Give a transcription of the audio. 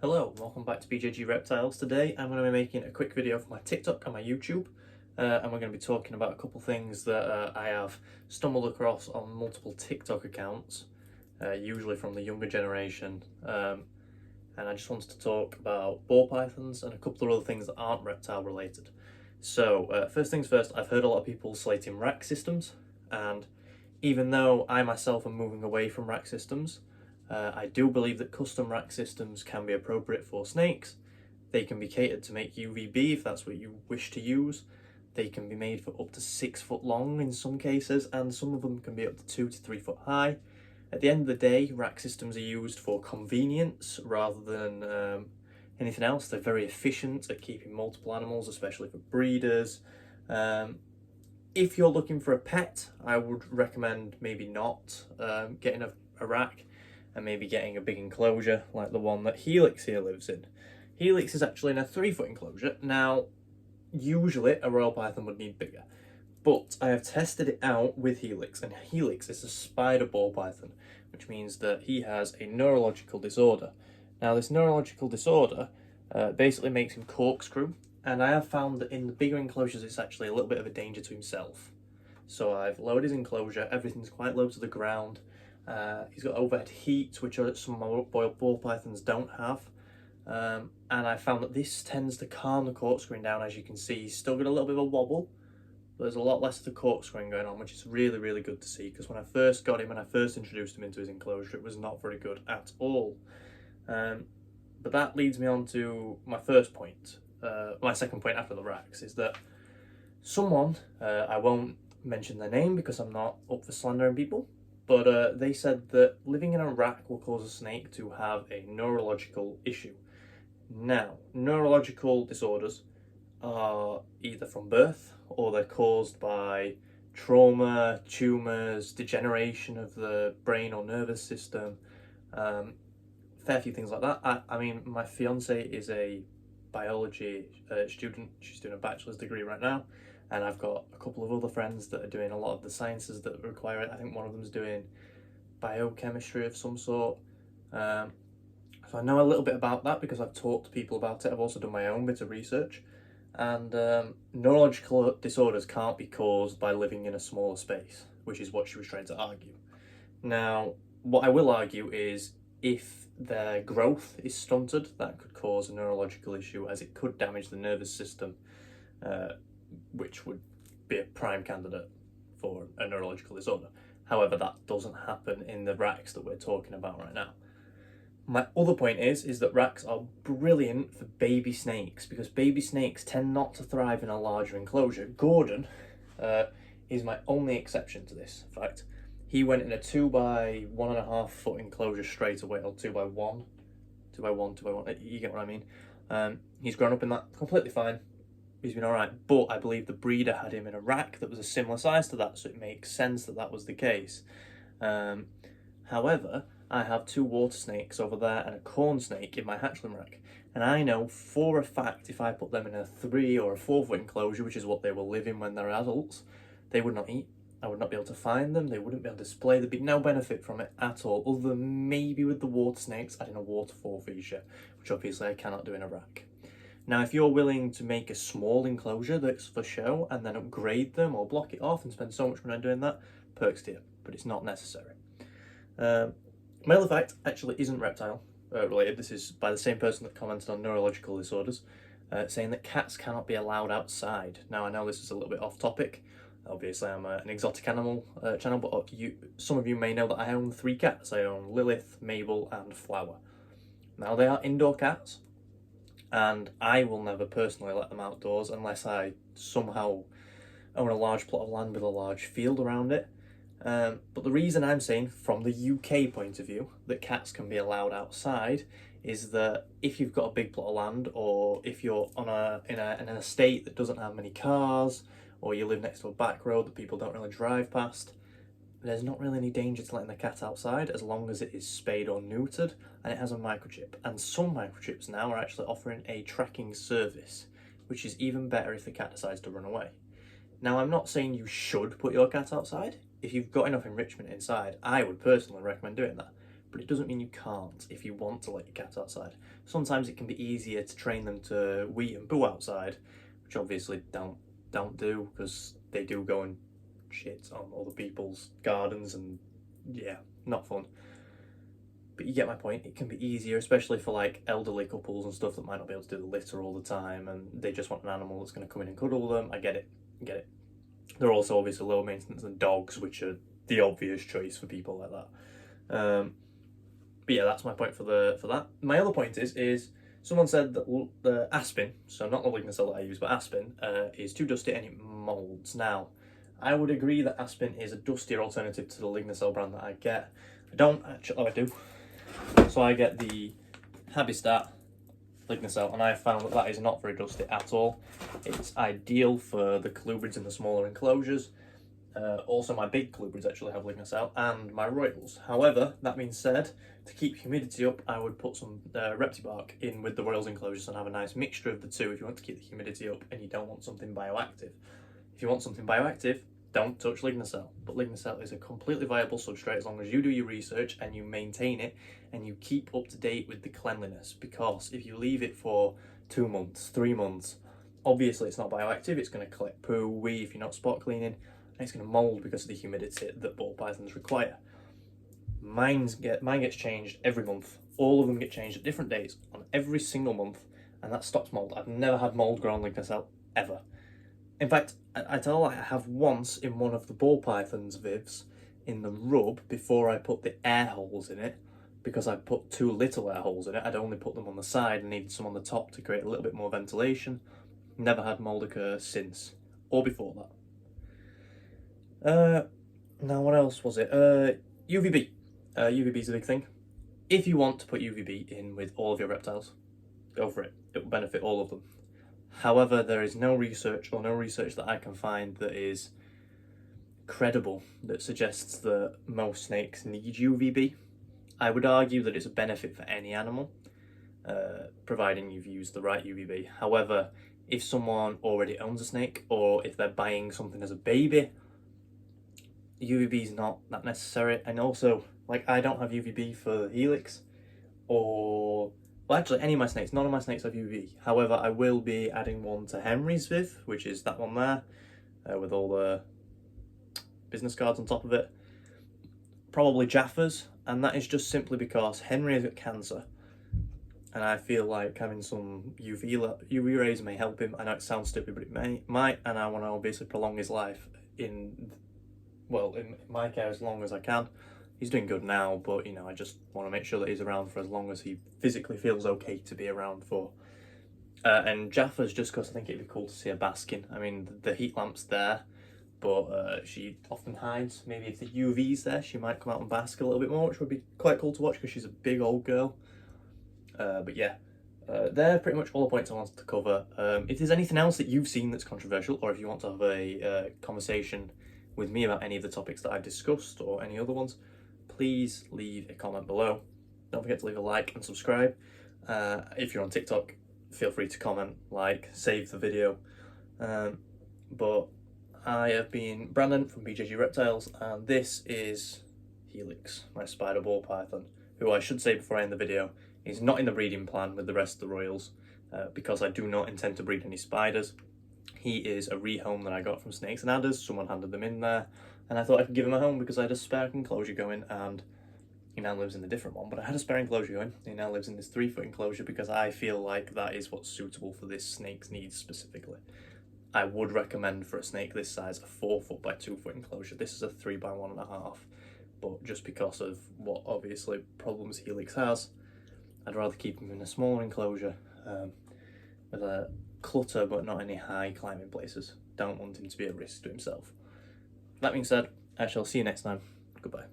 Hello, welcome back to BJG Reptiles. Today I'm going to be making a quick video for my TikTok and my YouTube, and we're going to be talking about a couple things that I have stumbled across on multiple TikTok accounts, usually from the younger generation, and I just wanted to talk about ball pythons and a couple of other things that aren't reptile related. So first things first, I've heard a lot of people slating rack systems, and even though I myself am moving away from rack systems, I do believe that custom rack systems can be appropriate for snakes. They can be catered to make UVB if that's what you wish to use. They can be made for up to 6 foot long in some cases, and some of them can be up to 2 to 3 foot high. At the end of the day, rack systems are used for convenience rather than anything else. They're very efficient at keeping multiple animals, especially for breeders. If you're looking for a pet, I would recommend maybe not getting a rack, and maybe getting a big enclosure like the one that Helix here lives in. Helix is actually in a 3 foot enclosure. Now, usually a royal python would need bigger, but I have tested it out with Helix, and Helix is a spider ball python, which means that he has a neurological disorder. Now, this neurological disorder basically makes him corkscrew, and I have found that in the bigger enclosures it's actually a little bit of a danger to himself. So I've lowered his enclosure, everything's quite low to the ground. He's got overhead heat, which some of my ball pythons don't have. And I found that this tends to calm the corkscrewing down. As you can see, he's still got a little bit of a wobble, but there's a lot less of the corkscrewing going on, which is really, really good to see, because when I first got him and I first introduced him into his enclosure, it was not very good at all. But that leads me on to my first point, my second point after the racks, is that someone, I won't mention their name because I'm not up for slandering people, but they said that living in a rack will cause a snake to have a neurological issue. Now, neurological disorders are either from birth or they're caused by trauma, tumours, degeneration of the brain or nervous system, fair few things like that. I mean, my fiance is a biology student. She's doing a bachelor's degree right now, and I've got a couple of other friends that are doing a lot of the sciences that require it. I think one of them's doing biochemistry of some sort. So I know a little bit about that because I've talked to people about it. I've also done my own bit of research. And neurological disorders can't be caused by living in a smaller space, which is what she was trying to argue. Now, what I will argue is if their growth is stunted, that could cause a neurological issue, as it could damage the nervous system, which would be a prime candidate for a neurological disorder. However, that doesn't happen in the racks that we're talking about right now. My other point is that racks are brilliant for baby snakes, because baby snakes tend not to thrive in a larger enclosure. Gordon is my only exception to this fact. He went in a 2 by 1.5 foot enclosure straight away, or 2 by 1, 2 by 1, 2 by 1, you get what I mean. He's grown up in that completely fine. He's been alright, but I believe the breeder had him in a rack that was a similar size to that, so it makes sense that that was the case. However, I have 2 water snakes over there and a corn snake in my hatchling rack, and I know for a fact if I put them in a 3 or a 4 foot enclosure, which is what they will live in when they're adults, they would not eat. I would not be able to find them, they wouldn't be able to display, there'd be no benefit from it at all, other than maybe with the water snakes adding a waterfall feature, which obviously I cannot do in a rack. Now, if you're willing to make a small enclosure that's for show and then upgrade them or block it off and spend so much money on doing that, perks to you, but it's not necessary. My other fact actually isn't reptile related. This is by the same person that commented on neurological disorders, saying that cats cannot be allowed outside. Now, I know this is a little bit off topic. Obviously, I'm an exotic animal channel, but some of you may know that I own 3 cats. I own Lilith, Mabel, and Flower. Now, they are indoor cats, and I will never personally let them outdoors unless I somehow own a large plot of land with a large field around it. But the reason I'm saying, from the UK point of view, that cats can be allowed outside is that if you've got a big plot of land, or if you're on in an estate that doesn't have many cars, or you live next to a back road that people don't really drive past, there's not really any danger to letting the cat outside as long as it is spayed or neutered and it has a microchip. And some microchips now are actually offering a tracking service, which is even better if the cat decides to run away. Now, I'm not saying you should put your cat outside. If you've got enough enrichment inside, I would personally recommend doing that. but it doesn't mean you can't if you want to let your cat outside. Sometimes it can be easier to train them to wee and poo outside, which obviously don't do, because they do go and shit on other people's gardens, and yeah, not fun. But you get my point. It can be easier, especially for like elderly couples and stuff that might not be able to do the litter all the time, and they just want an animal that's going to come in and cuddle them. I get it. They're also obviously lower maintenance than dogs, which are the obvious choice for people like that. But yeah, that's my point for that. My other point is someone said that the Aspen, so not the Lignocell that I use, but Aspen, is too dusty and it moulds. Now, I would agree that Aspen is a dustier alternative to the Lignocell brand that I get. I don't actually, oh I do. So I get the Habitat Lignocell, and I have found that that is not very dusty at all. It's ideal for the colubrids in the smaller enclosures. Also, my big colubrids actually have Lignocell, and my Royals. However, that being said, to keep humidity up, I would put some Reptibark in with the Royals enclosures and have a nice mixture of the two if you want to keep the humidity up and you don't want something bioactive. If you want something bioactive, don't touch Lignocell. But Lignocell is a completely viable substrate as long as you do your research and you maintain it and you keep up to date with the cleanliness, because if you leave it for 2 months, 3 months, obviously it's not bioactive, it's going to collect poo, wee if you're not spot cleaning, and it's going to mould because of the humidity that ball pythons require. Mine gets changed every month. All of them get changed at different days on every single month, and that stops mould. I've never had mould grow on Lignocell, ever. In fact, I tell I have once in one of the ball python's vivs in the rub before I put the air holes in it, because I put 2 little air holes in it. I'd only put them on the side and needed some on the top to create a little bit more ventilation. Never had mould occur since, or before that. Now what else was it? UVB. UVB is a big thing. If you want to put UVB in with all of your reptiles, go for it. It will benefit all of them. However, there is no research that I can find that is credible that suggests that most snakes need UVB. I would argue that it's a benefit for any animal, providing you've used the right UVB. However, if someone already owns a snake, or if they're buying something as a baby, UVB is not that necessary. And also, like, I don't have UVB for Helix, or, well, actually any of my snakes. None of my snakes have UVB. However, I will be adding one to Henry's Viv, which is that one there, with all the business cards on top of it. Probably Jaffa's, and that is just simply because Henry has got cancer, and I feel like having some UV rays may help him. I know it sounds stupid, but it might, and I want to obviously prolong his life in my care as long as I can. He's doing good now, but you know, I just want to make sure that he's around for as long as he physically feels okay to be around for. And Jaffa's just because I think it'd be cool to see her basking. I mean, the heat lamp's there, but she often hides. Maybe if the UV's there, she might come out and bask a little bit more, which would be quite cool to watch because she's a big old girl. But yeah, they're pretty much all the points I wanted to cover. If there's anything else that you've seen that's controversial, or if you want to have a conversation with me about any of the topics that I've discussed or any other ones, please leave a comment below. Don't forget to leave a like and subscribe. If you're on TikTok, feel free to comment, like, save the video. But I have been Brandon from BJG Reptiles, and this is Helix, my spider ball python, who I should say before I end the video is not in the breeding plan with the rest of the Royals, because I do not intend to breed any spiders. He is a rehome that I got from Snakes and Adders. Someone handed them in there, and I thought I could give him a home because I had a spare enclosure going, and he now lives in a different one, but I had a spare enclosure going. He now lives in this 3-foot enclosure because I feel like that is what's suitable for this snake's needs specifically. I would recommend for a snake this size a 4-foot by 2-foot enclosure. This is a 3 by 1.5, but just because of what obviously problems Helix has, I'd rather keep him in a smaller enclosure with a clutter but not any high climbing places. Don't want him to be a risk to himself. That being said, I shall see you next time. Goodbye.